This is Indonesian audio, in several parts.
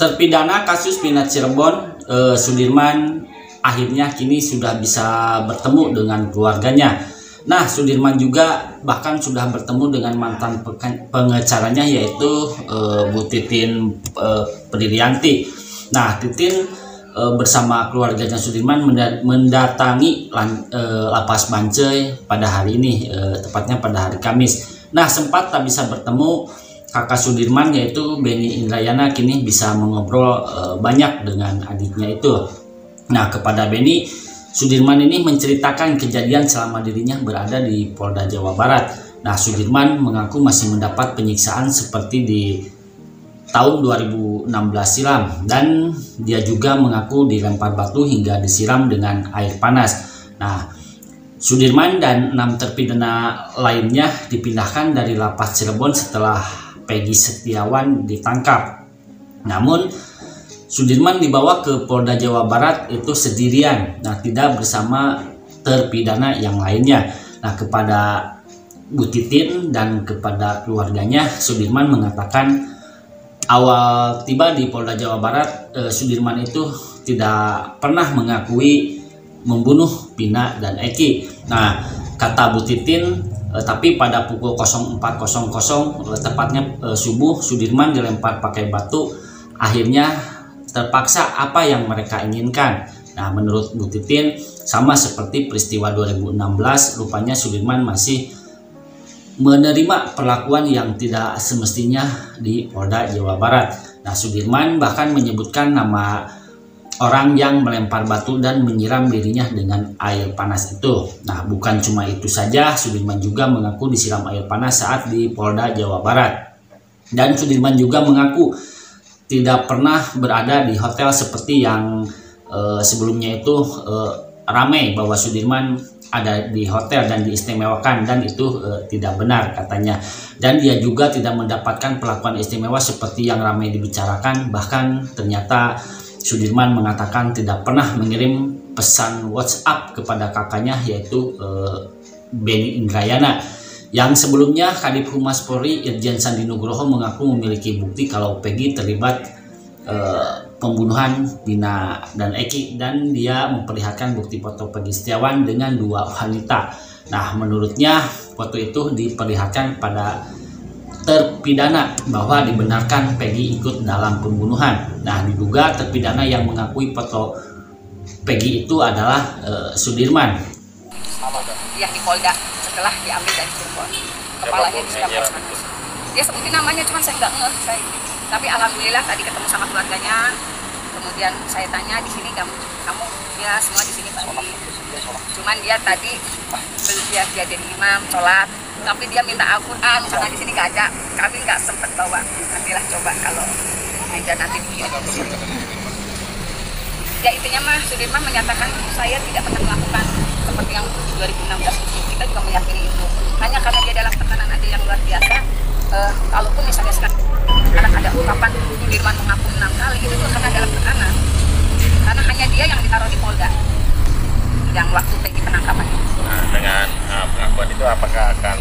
Terpidana kasus Pinat Cirebon, Sudirman akhirnya kini sudah bisa bertemu dengan keluarganya. Nah, Sudirman juga bahkan sudah bertemu dengan mantan pengacaranya, yaitu Bu Titin Prilianti. Nah, Titin bersama keluarganya Sudirman mendatangi Lapas Bancai pada hari ini, tepatnya pada hari Kamis. Nah, sempat tak bisa bertemu kakak Sudirman, yaitu Benny Indrayana, kini bisa mengobrol banyak dengan adiknya itu. Nah, kepada Benny, Sudirman ini menceritakan kejadian selama dirinya berada di Polda Jawa Barat. Nah, Sudirman mengaku masih mendapat penyiksaan seperti di tahun 2016 silam, dan dia juga mengaku dilempar batu hingga disiram dengan air panas. Nah, Sudirman dan 6 terpidana lainnya dipindahkan dari Lapas Cirebon setelah Peggy Setiawan ditangkap. Namun Sudirman dibawa ke Polda Jawa Barat itu sendirian, nah tidak bersama terpidana yang lainnya. Nah, kepada Bu Titin dan kepada keluarganya, Sudirman mengatakan awal tiba di Polda Jawa Barat, Sudirman itu tidak pernah mengakui membunuh Pina dan Eki. Nah, kata Bu Titin, tapi pada pukul 04.00 tepatnya subuh, Sudirman dilempar pakai batu, akhirnya terpaksa apa yang mereka inginkan. Nah, menurut Bu Titin, sama seperti peristiwa 2016, rupanya Sudirman masih menerima perlakuan yang tidak semestinya di Polda Jawa Barat. Nah, Sudirman bahkan menyebutkan nama orang yang melempar batu dan menyiram dirinya dengan air panas itu. Nah, bukan cuma itu saja, Sudirman juga mengaku disiram air panas saat di Polda Jawa Barat. Dan Sudirman juga mengaku tidak pernah berada di hotel seperti yang sebelumnya itu ramai bahwa Sudirman ada di hotel dan diistimewakan, dan itu tidak benar katanya. Dan dia juga tidak mendapatkan perlakuan istimewa seperti yang ramai dibicarakan. Bahkan ternyata Sudirman mengatakan tidak pernah mengirim pesan WhatsApp kepada kakaknya, yaitu Benny Indrayana. Yang sebelumnya Kadif Humas Polri Irjen Sandi Nugroho mengaku memiliki bukti kalau Peggy terlibat pembunuhan Pina dan Eki, dan dia memperlihatkan bukti foto Peggy Setiawan dengan 2 wanita. Nah, menurutnya foto itu diperlihatkan pada terpidana bahwa dibenarkan Peggy ikut dalam pembunuhan. Nah, diduga terpidana yang mengakui foto Peggy itu adalah Sudirman. Yang di Polda setelah diambil dari Cirebon, kepalanya disiram air panas. Dia sebutin namanya, cuman saya nggak ngeh. Tapi alhamdulillah tadi ketemu sama keluarganya. Kemudian saya tanya, di sini kamu ya semua di sini Pak. Cuman dia tadi dia jadi imam sholat, tapi dia minta Al-Quran karena di sini nggak ada. Kami nggak sempat bawa. Nantilah coba kalau meja nanti dia. Ya, intinya mah Sudirman menyatakan saya tidak pernah melakukan seperti yang 2016 itu. Kita juga meyakini itu. Hanya karena dia dalam tekanan ada yang luar biasa. Kalaupun misalnya sekarang ada ungkapan Sudirman mengaku 6 kali, itu karena dalam tekanan. Karena hanya dia yang ditaruh di Polda yang waktu Peggy penangkapan itu. Nah, dengan pengakuan itu apakah akan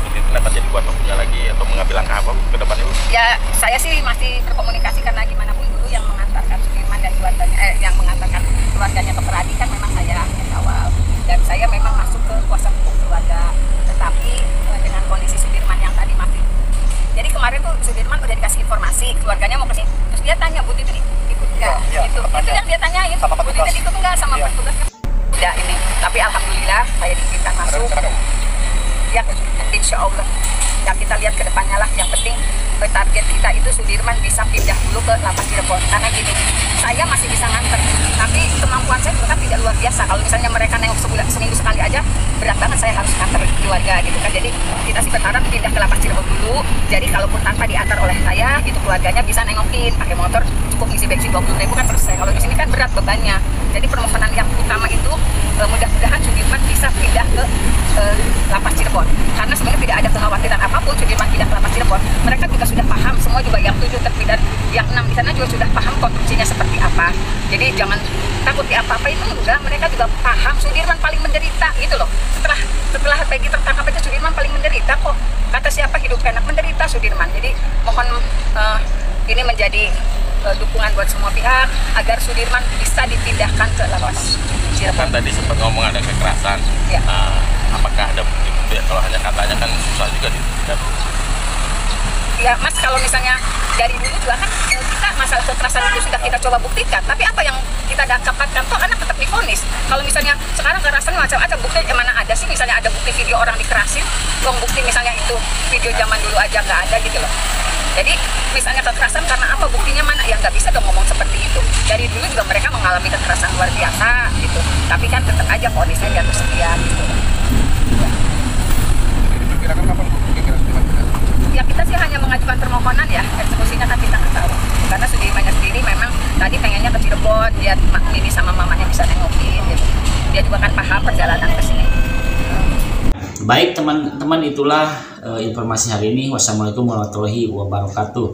Putih dapat jadi kuasa hukumnya lagi atau mengambil langkah apa ke depan Ibu? Ya, saya sih masih berkomunikasi karena gimana pun dulu yang mengantarkan Sudirman dan keluarganya, yang mengantarkan keluarganya ke Peradi kan memang saya yang awal, dan saya memang masuk ke kuasa hukum keluarga. Tetapi dengan kondisi Sudirman yang tadi masih, jadi kemarin tuh Sudirman udah dikasih informasi keluarganya mau kesini, terus dia tanya Bu Titin ikut nggak? Itu yang dia tanyain, Bu Titin ikut nggak sama petugas? Udah ini, tapi alhamdulillah saya diizinkan masuk. Ya, insya Allah. Ya, kita lihat ke depannya lah. Yang penting target kita itu Sudirman bisa pindah dulu ke Lapas Cirebon. Karena gini, saya masih bisa nganter, tapi kemampuan saya juga kan tidak luar biasa. Kalau misalnya mereka nengok seminggu sekali aja, berat banget saya harus nganter keluarga gitu kan. Jadi kita sih berharap pindah ke Lapas Cirebon dulu. Jadi kalaupun tanpa diantar oleh saya, gitu keluarganya bisa nengokin pakai motor, cukup ngisi bensin 20.000 kan selesai. Kalau di sini kan berat bebannya. Jadi permohonan yang utama itu mudah-mudahan Sudirman bisa pindah ke Lapas Cirebon. Karena sebenarnya tidak ada kekhawatiran apapun Sudirman pindah ke Lapas Cirebon. Mereka juga sudah paham, semua juga yang 7 terpidana, yang 6 di sana juga sudah paham konstruksinya seperti apa. Jadi jangan takut di apa-apa itu, enggak, mereka juga paham Sudirman paling menderita gitu loh. Setelah Peggy tertangkap aja Sudirman paling menderita kok. Kata siapa hidup enak, menderita Sudirman. Jadi mohon ini menjadi dukungan buat semua pihak agar Sudirman bisa dipindahkan ke lapas Cirebon. Kan tadi sempat ngomong ada kekerasan. Ya. Apakah ada bukti-bukti? Kalau hanya katanya kan susah juga dibuktikan. Ya Mas, kalau misalnya dari dulu juga kan kita masalah kekerasan itu sudah kita coba buktikan, tapi apa yang kita dapatkan toh anak tetap divonis. Kalau misalnya sekarang kekerasan macam-macam, bukti mana ada sih, misalnya ada bukti video orang dikerasin, uang bukti misalnya itu video zaman dulu aja nggak ada gitu loh. Jadi misalnya kekerasan karena apa, buktinya mana, ya nggak bisa dong ngomong seperti itu. Dari dulu juga mereka mengalami kekerasan luar biasa gitu, tapi kan tetap aja vonisnya jatuh sekian gitu. Diperkirakan kapan kira-kira Sudirman? Ya kita sih hanya mengajukan permohonan ya, eksekusinya kan kita nggak tahu. Karena Sudirmannya sendiri memang tadi pengennya ke Cirebon, dia ini sama mamanya bisa nengokin gitu. Dia juga kan paham perjalanan ke sini. Baik teman-teman, itulah informasi hari ini. Wassalamualaikum warahmatullahi wabarakatuh.